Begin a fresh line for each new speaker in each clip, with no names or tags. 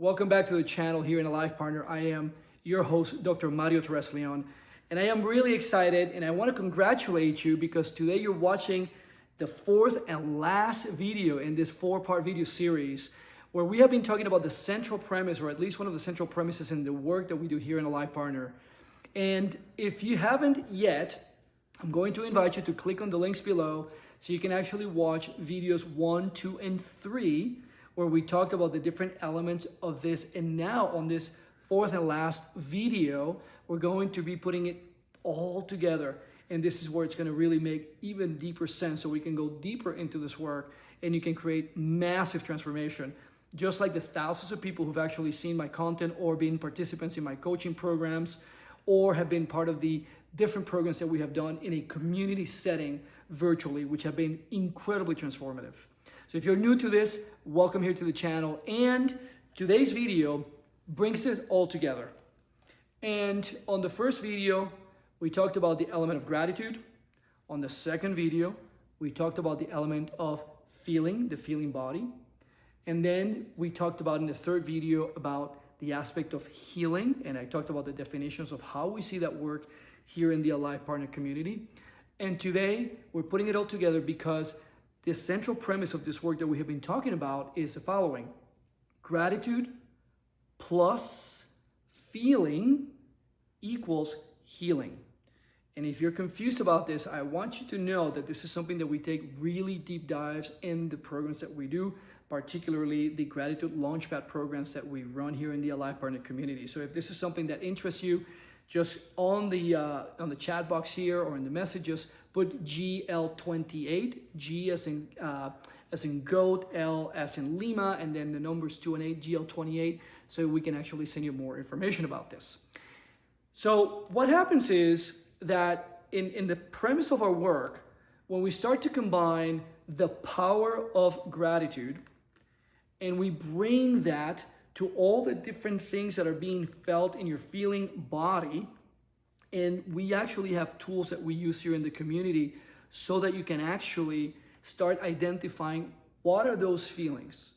Welcome back to the channel here in A Life Partner. I am your host, Dr. Mario Torres Leon, and I am really excited and I want to congratulate you because today you're watching the fourth and last video in this four-part video series where we have been talking about the central premise, or at least one of the central premises in the work that we do here in A Life Partner. And if you haven't yet, I'm going to invite you to click on the links below so you can actually watch videos 1, 2, and 3 where we talked about the different elements of this. And now on this fourth and last video, we're going to be putting it all together. And this is where it's going to really make even deeper sense, so we can go deeper into this work and you can create massive transformation. Just like the thousands of people who've actually seen my content or been participants in my coaching programs or have been part of the different programs that we have done in a community setting virtually, which have been incredibly transformative. So if you're new to this, welcome here to the channel. And today's video brings this all together. And on the first video, we talked about the element of gratitude. On the second video, we talked about the element of feeling, the feeling body. And then we talked about in the third video about the aspect of healing. And I talked about the definitions of how we see that work here in the Alive Partner community. And today, we're putting it all together because the central premise of this work that we have been talking about is the following: gratitude plus feeling equals healing. And if you're confused about this, I want you to know that this is something that we take really deep dives in the programs that we do, particularly the Gratitude Launchpad programs that we run here in the Alive Partner community. So if this is something that interests you, just on the chat box here or in the messages, put GL28, G as in goat, L as in Lima, and then the numbers 2 and 8, GL28, so we can actually send you more information about this. So what happens is that in the premise of our work, when we start to combine the power of gratitude and we bring that to all the different things that are being felt in your feeling body, and we actually have tools that we use here in the community so that you can actually start identifying what are those feelings.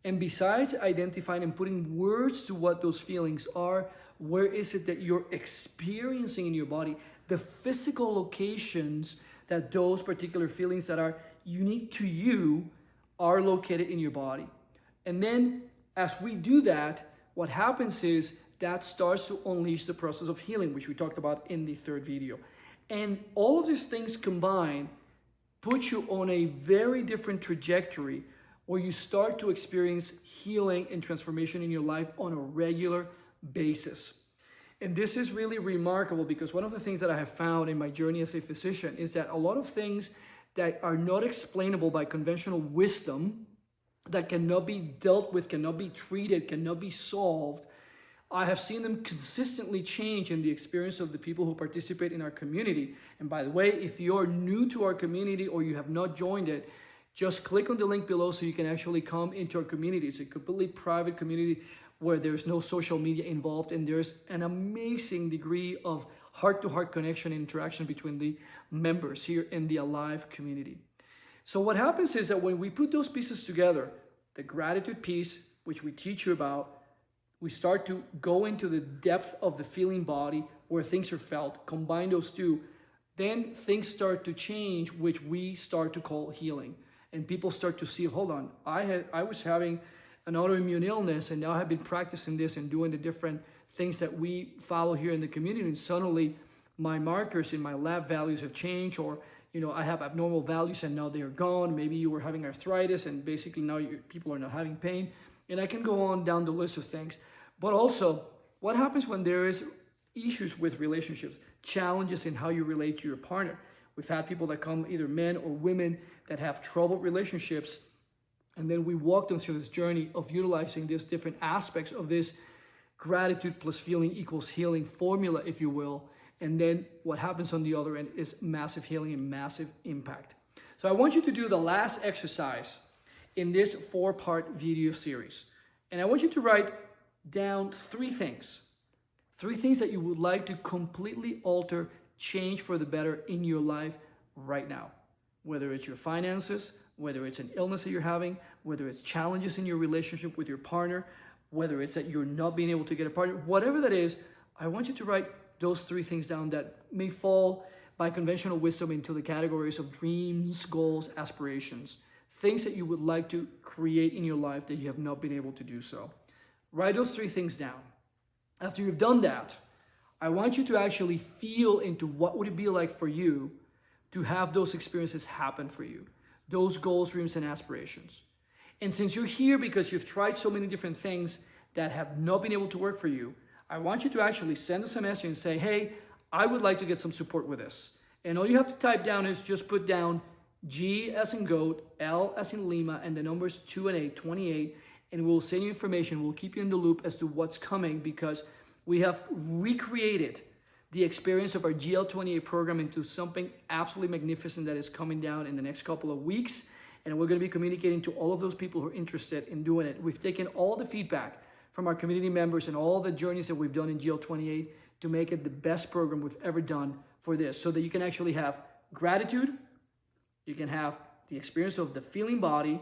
And besides identifying and putting words to what those feelings are, where is it that you're experiencing in your body, the physical locations that those particular feelings that are unique to you are located in your body. And then as we do that, what happens is that starts to unleash the process of healing, which we talked about in the third video. And all of these things combined put you on a very different trajectory where you start to experience healing and transformation in your life on a regular basis. And this is really remarkable because one of the things that I have found in my journey as a physician is that a lot of things that are not explainable by conventional wisdom, that cannot be dealt with, cannot be treated, cannot be solved, I have seen them consistently change in the experience of the people who participate in our community. And by the way, if you're new to our community or you have not joined it, just click on the link below so you can actually come into our community. It's a completely private community where there's no social media involved, and there's an amazing degree of heart-to-heart connection and interaction between the members here in the Alive community. So what happens is that when we put those pieces together, the gratitude piece, which we teach you about, we start to go into the depth of the feeling body where things are felt, combine those two, then things start to change, which we start to call healing. And people start to see, hold on, I was having an autoimmune illness and now I've been practicing this and doing the different things that we follow here in the community, and suddenly my markers in my lab values have changed, or I have abnormal values and now they're gone. Maybe you were having arthritis and basically now people are not having pain. And I can go on down the list of things. But also, what happens when there is issues with relationships, challenges in how you relate to your partner? We've had people that come, either men or women, that have troubled relationships. And then we walk them through this journey of utilizing these different aspects of this gratitude plus feeling equals healing formula, if you will. And then what happens on the other end is massive healing and massive impact. So I want you to do the last exercise in this four-part video series. And I want you to write down three things that you would like to completely alter, change for the better in your life right now. Whether it's your finances, whether it's an illness that you're having, whether it's challenges in your relationship with your partner, whether it's that you're not being able to get a partner, whatever that is, I want you to write those 3 things down that may fall by conventional wisdom into the categories of dreams, goals, aspirations, things that you would like to create in your life that you have not been able to do so. Write those 3 things down. After you've done that, I want you to actually feel into what would it be like for you to have those experiences happen for you, those goals, dreams, and aspirations. And since you're here because you've tried so many different things that have not been able to work for you, I want you to actually send us a message and say, hey, I would like to get some support with this. And all you have to type down is just put down G as in goat, L as in Lima, and the numbers 2 and 8, 28, and we'll send you information. We'll keep you in the loop as to what's coming because we have recreated the experience of our GL28 program into something absolutely magnificent that is coming down in the next couple of weeks. And we're going to be communicating to all of those people who are interested in doing it. We've taken all the feedback from our community members and all the journeys that we've done in GL28 to make it the best program we've ever done for this, so that you can actually have gratitude, you can have the experience of the feeling body,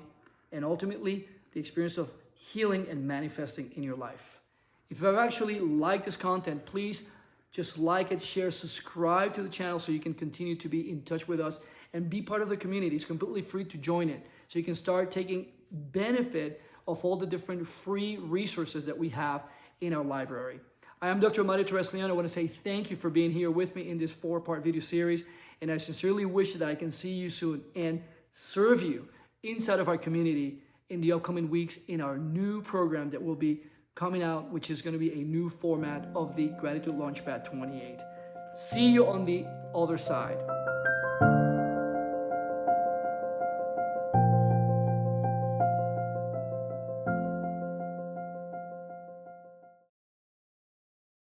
and ultimately the experience of healing and manifesting in your life. If you've actually liked this content, please just like it, share, subscribe to the channel so you can continue to be in touch with us and be part of the community. It's completely free to join it. So you can start taking benefit of all the different free resources that we have in our library. I am Dr. Mario Torres Leon. I want to say thank you for being here with me in this 4-part video series. And I sincerely wish that I can see you soon and serve you inside of our community in the upcoming weeks in our new program that will be coming out, which is going to be a new format of the Gratitude Launchpad 28. See you on the other side.